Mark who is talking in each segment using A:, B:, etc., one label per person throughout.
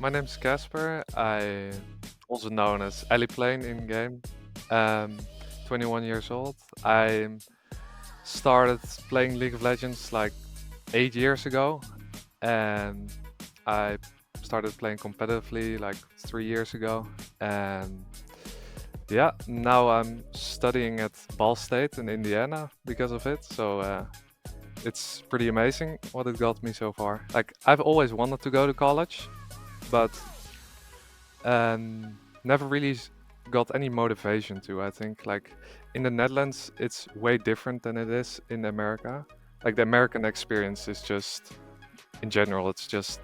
A: my name is Casper. I also known as Aliplane in game. Um, 21 years old. I started playing League of Legends like 8 years ago, and I started playing competitively like 3 years ago. And yeah, now I'm studying at Ball State in Indiana because of it. So it's pretty amazing what it got me so far. Like I've always wanted to go to college, but never really got any motivation to. I think like in the Netherlands, it's way different than it is in America. Like the American experience is just, in general, it's just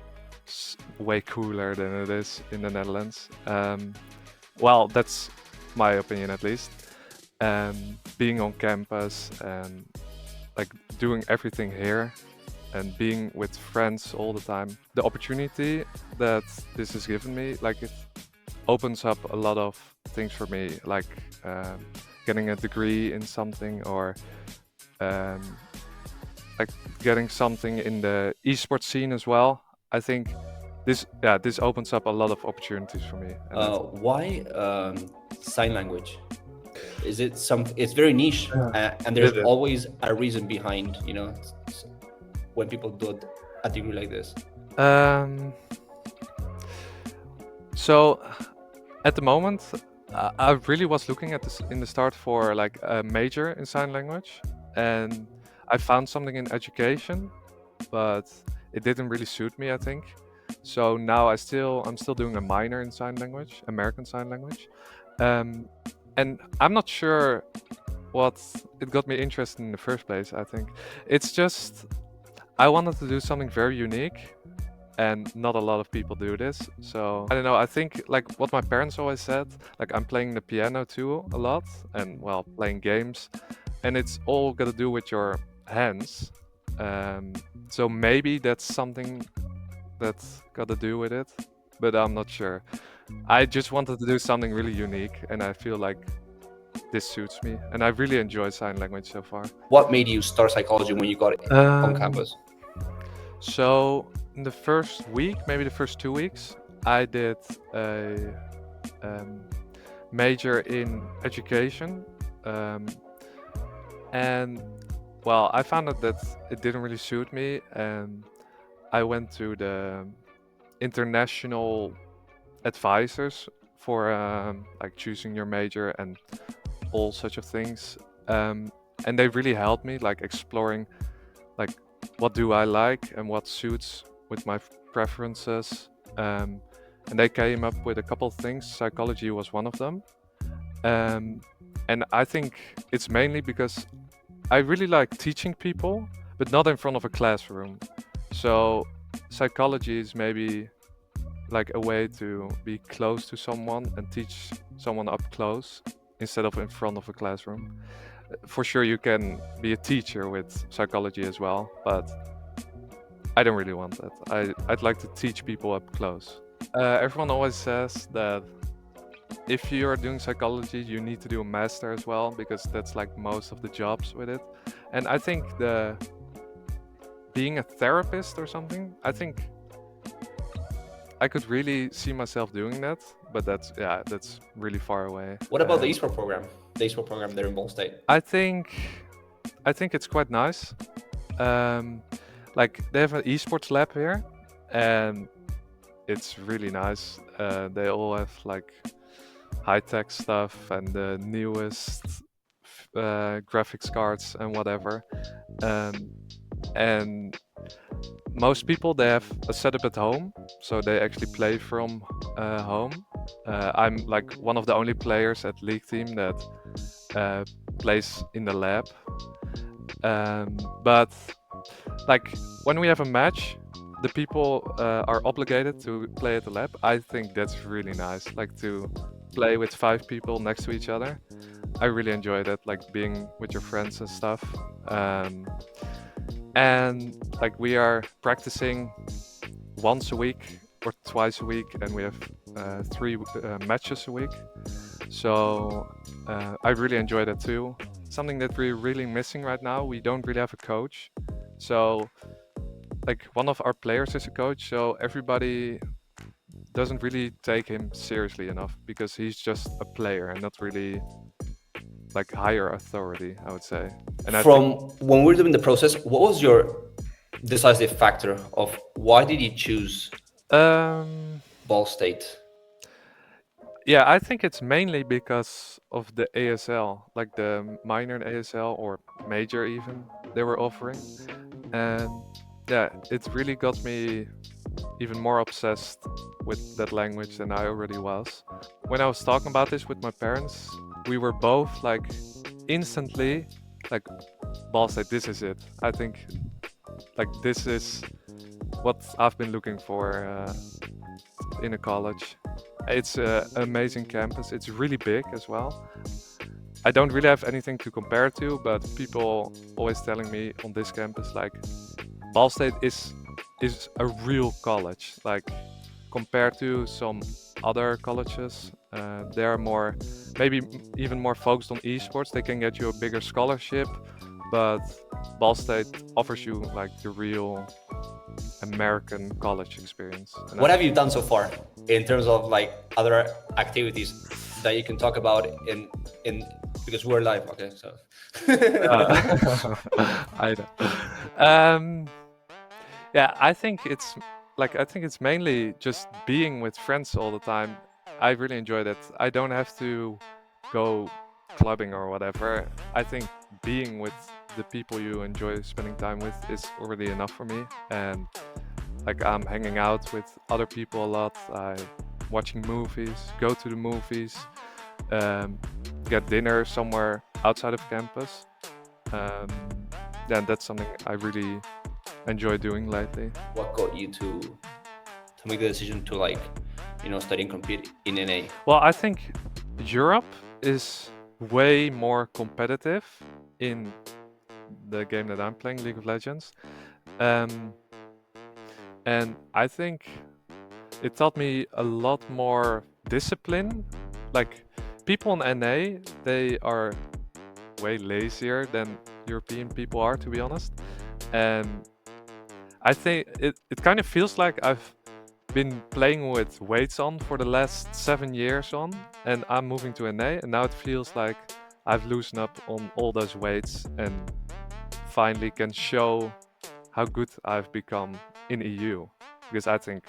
A: way cooler than it is in the Netherlands. Well, that's my opinion at least. Being on campus and like doing everything here and being with friends all the time. The opportunity that this has given me, like it opens up a lot of things for me, like getting a degree in something or um, like getting something in the esports scene as well. I think this opens up a lot of opportunities for me. And
B: Why sign language? Is it some? It's very niche, and there's
A: it is.
B: always a reason behind. When people do a degree like this.
A: Um, so at the moment, I really was looking at this in the start for like a major in sign language, and I found something in education, but it didn't really suit me, I think. So now I'm still doing a minor in sign language, American Sign Language, and I'm not sure what it got me interested in the first place. I think it's just I wanted to do something very unique, and not a lot of people do this. So I don't know. I think like what my parents always said, like I'm playing the piano too a lot, and well, playing games, and it's all got to do with your hands. So maybe that's something that's got to do with it, but I'm not sure. I just wanted to do something really unique, and I feel like this suits me, and I really enjoy sign language so far.
B: What made you start psychology when you got it on campus?
A: So in the first week, maybe the first 2 weeks, I did a major in education, and well, I found out that it didn't really suit me, and I went to the international advisors for like choosing your major and all such of things, and they really helped me like exploring like what do I like and what suits with my preferences, and they came up with a couple of things. Psychology was one of them, and I think it's mainly because I really like teaching people, but not in front of a classroom. So psychology is maybe like a way to be close to someone and teach someone up close instead of in front of a classroom. For sure, you can be a teacher with psychology as well, but I don't really want that. I'd like to teach people up close. Everyone always says that if you're doing psychology, you need to do a master as well, because that's like most of the jobs with it. And I think being a therapist or something, I think I could really see myself doing that, but that's really far away.
B: What about the esports program? The esports program there in Ball State.
A: I think it's quite nice. Like they have an esports lab here, and it's really nice. They all have like high-tech stuff and the newest graphics cards and whatever. And most people, they have a setup at home, so they actually play from home. I'm like one of the only players at League team that plays in the lab. But like when we have a match, the people are obligated to play at the lab. I think that's really nice, like to play with 5 people next to each other. I really enjoy that, like being with your friends and stuff. And like we are practicing once a week or twice a week, and we have 3 matches a week. So I really enjoy that too. Something that we're really missing right now, we don't really have a coach. So like one of our players is a coach, so everybody doesn't really take him seriously enough because he's just a player and not really like higher authority, I would say. And I think
B: From when we're doing the process, what was your decisive factor of why did you choose
A: um
B: Ball State?
A: yeah, I think it's mainly because of the ASL, like the minor ASL or major even they were offering. And yeah, it really got me even more obsessed with that language than I already was. When I was talking about this with my parents, we were both like instantly like, Ball State, this is it. I think like this is what I've been looking for in a college. It's an amazing campus. It's really big as well. I don't really have anything to compare to, but people always telling me on this campus like Ball State is a real college. Like compared to some other colleges, they are more maybe even more focused on esports. They can get you a bigger scholarship, but Ball State offers you like the real American college experience. And
B: What have you done so far in terms of like other activities that you can talk about in because we're live, okay? So
A: I know. Yeah, I think it's mainly just being with friends all the time. I really enjoy that. I don't have to go clubbing or whatever. I think being with the people you enjoy spending time with is already enough for me. And like I'm hanging out with other people a lot. I watching movies, go to the movies, um, get dinner somewhere outside of campus. Um, yeah, that's something I really enjoy doing lately.
B: what got you to make the decision to like, study and compete in NA?
A: Well, I think Europe is way more competitive in the game that I'm playing, League of Legends. Um, and I think it taught me a lot more discipline. Like people in NA, they are way lazier than European people are, to be honest. And I think it kind of feels like I've been playing with weights on for the last 7 years on, and I'm moving to NA, and now it feels like I've loosened up on all those weights and finally can show how good I've become in EU. Because I think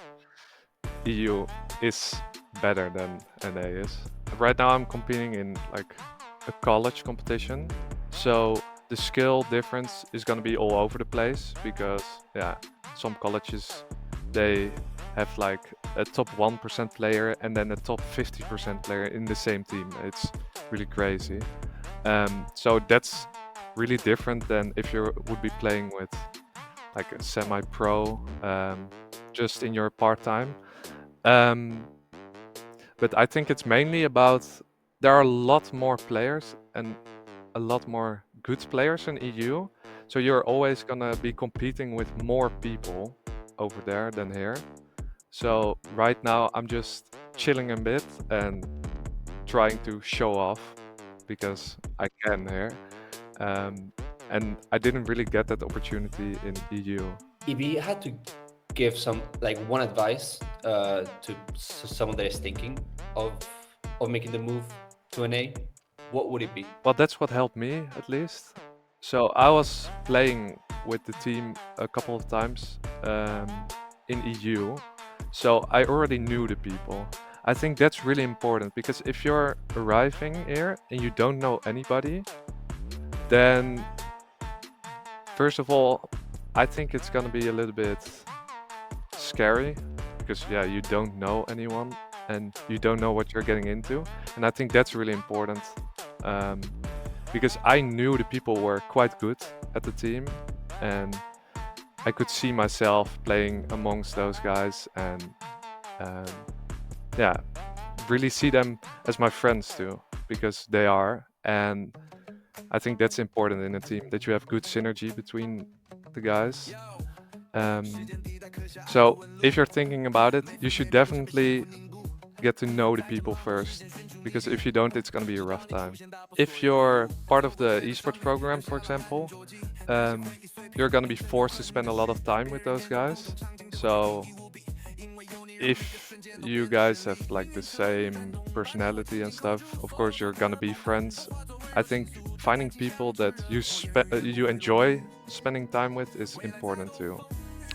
A: EU is better than NA is. Right now I'm competing in like a college competition, so the skill difference is gonna be all over the place because yeah, some colleges they have like a top 1% player and then a top 50% player in the same team. It's really crazy. So that's really different than if you would be playing with like a semi-pro, just in your part-time. Um, but I think it's mainly about there are a lot more players and a lot more good players in EU. So you're always gonna be competing with more people over there than here. So right now I'm just chilling a bit and trying to show off because I can here. Um, and I didn't really get that opportunity in EU.
B: If you had to give some like one advice to someone that is thinking of making the move to NA, what would it be?
A: Well, that's what helped me at least. So I was playing with the team a couple of times in EU, so I already knew the people. I think that's really important because if you're arriving here and you don't know anybody, then first of all, I think it's gonna be a little bit scary because yeah, you don't know anyone and you don't know what you're getting into, and I think that's really important. Um, because I knew the people were quite good at the team and I could see myself playing amongst those guys and um, yeah, really see them as my friends too because they are, and I think that's important in a team that you have good synergy between the guys. Um, so if you're thinking about it, you should definitely get to know the people first because if you don't, it's gonna be a rough time. If you're part of the esports program, for example, um, you're gonna be forced to spend a lot of time with those guys. So if you guys have like the same personality and stuff, of course you're gonna be friends. I think finding people that you enjoy spending time with is important too.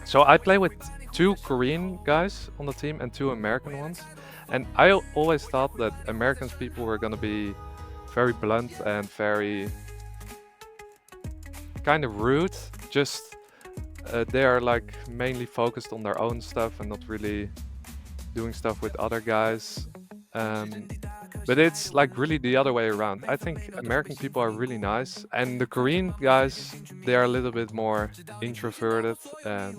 A: So I play with 2 Korean guys on the team and 2 American ones, and I always thought that American people were gonna be very blunt and very kind of rude. Just they are like mainly focused on their own stuff and not really doing stuff with other guys. Um, but it's like really the other way around. I think American people are really nice, and the Korean guys, they are a little bit more introverted. And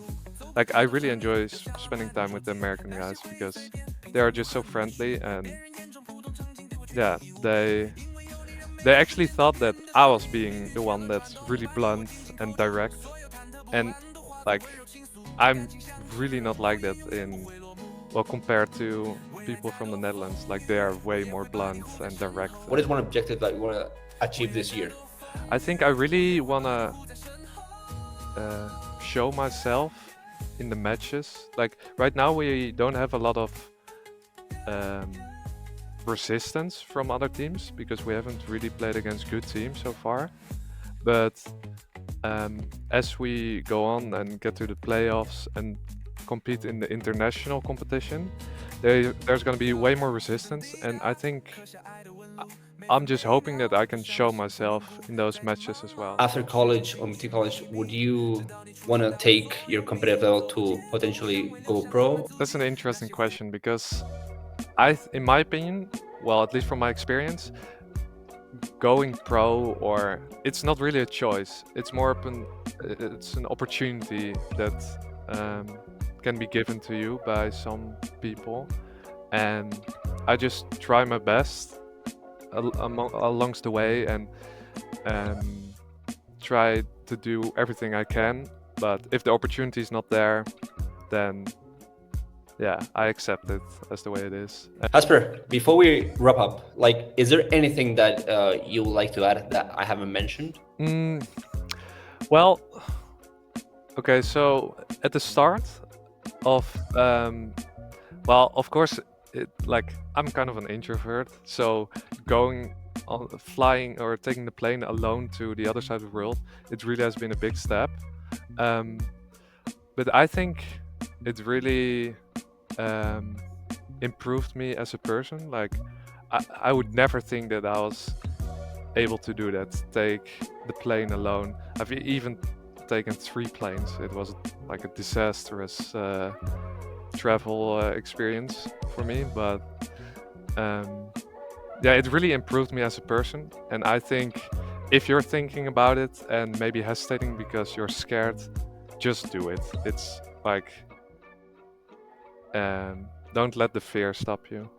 A: like I really enjoy spending time with the American guys because they are just so friendly, and yeah, they actually thought that I was being the one that's really blunt and direct, and like I'm really not like that in, well, compared to people from the Netherlands. Like they are way more blunt and direct.
B: What is one objective that you want to achieve this year?
A: I think I really wanna show myself in the matches. Like right now we don't have a lot of um, resistance from other teams because we haven't really played against good teams so far. But as we go on and get to the playoffs and compete in the international competition, there's going to be way more resistance, and I think I'm just hoping that I can show myself in those matches as well.
B: After college or MT college, would you want to take your competitive level to potentially go pro?
A: That's an interesting question because in my opinion, well, at least from my experience, going pro, or it's not really a choice. It's more it's an opportunity that can be given to you by some people, and I just try my best along the way and try to do everything I can. But if the opportunity is not there, then yeah, I accept it as the way it is.
B: Jasper, before we wrap up, like, is there anything that you would like to add that I haven't mentioned?
A: Well, okay, so at the start of, well, of course, like I'm kind of an introvert, so flying or taking the plane alone to the other side of the world, it really has been a big step. But I think it really improved me as a person. Like I would never think that I was able to do that, take the plane alone. I've even taken 3 planes. It was like a disastrous travel experience for me, but yeah, it really improved me as a person. And I think if you're thinking about it and maybe hesitating because you're scared, just do it. It's like don't let the fear stop you.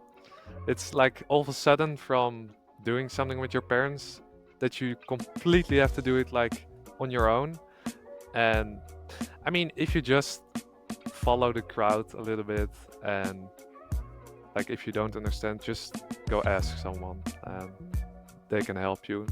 A: It's like all of a sudden from doing something with your parents that you completely have to do it like on your own. And I mean, if you just follow the crowd a little bit, and like if you don't understand, just go ask someone and they can help you.